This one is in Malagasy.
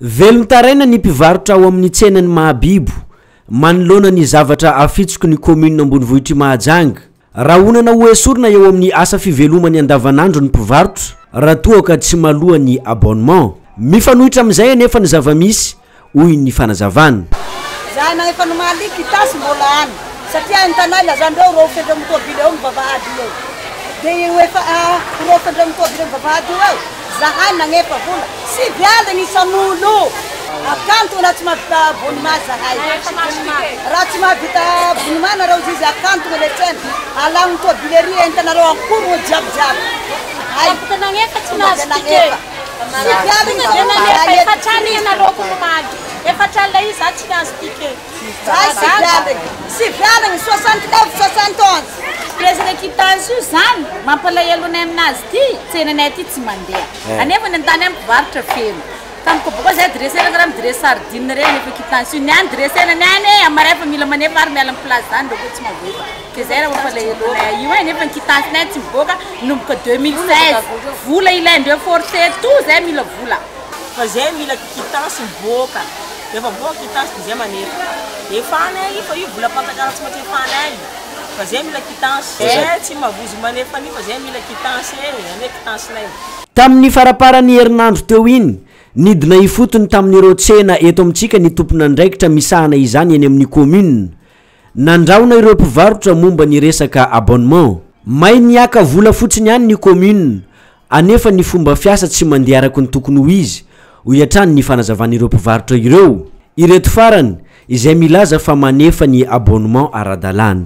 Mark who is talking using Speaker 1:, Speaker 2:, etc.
Speaker 1: Velon-taraina ny mpivarotra ao amin'ny tsenany Mahabibo manoloana ny zavatra afitsoko ny commune Ambonivohitra Mahajanga. Raha onana ho esorina eo amin'ny asa fivelomany andavanandro ny mpivarotra raha toa ka tsy maloha ny abonnement. Mifanohitra amin'izay anefa ny zava-misy hoy ny fanazavana.
Speaker 2: Za na efa nomaliky tasy mbola any satria ny tanay lazandreo ro fedra mitobile eo mivavahady eo. Dia eo efa ro fedra mitobile mivavahady eo. Zahay nagnefa vola si vialy ni sanulo akanto na tsy mavita bonima zahay raha tsy mavita bonima na raha izy akanto le tsena alagny tobilery entanareo ankoro jiabijiaby ay
Speaker 3: nagnefa tsy nazike
Speaker 2: si vialy ni sanulo
Speaker 3: efa trany ianareo konomagy efa trany la izy tsy nazike
Speaker 2: si vialy ni 69 71
Speaker 3: President Kitansu zany mampalahelo ny aminazy ty tsenanay ty tsy mandeha anefa ny antany amin'ny mpivarotra feno tamiko boka zay dressena ngara midresse sardine reny efa Kitansu niany dressena niany amarefa mila manefa ary miala amin'ny place zany ndoko tsy mavoaka ke zay raha mampalahelo nay io nefa ny Kitansu nay tsy miboaka nomboka 2016 vola ilaindreo forcé tout zay mila vola
Speaker 4: fa zay mila Kitansu miboaka efa boaka Kitansu zay manefa efa nay fa io vola patakara tsy maintsy efa nay fa zay mila Kitansu tsy mavozo manefa ni fa zay mila Kitansu ane Kitansu nay.
Speaker 1: Tamin'ny faraparan'ny herinandro teo iny nidina ifotony tamin'ireo tsena eto amintsika ny tompona andraikitra misahana izany eny amin'ny commune. Nandraona ireo mpivarotra momba ny resaka abonnement. May niaka vola fotsiny ihany ny commune anefa ny fomba fiasa tsy mandeha araka ny tokony ho izy ho iatrany ny fanazavan'ireo mpivarotra ireo. Ireto farany izay milaza fa manefa ny abonnement ara-dalàna.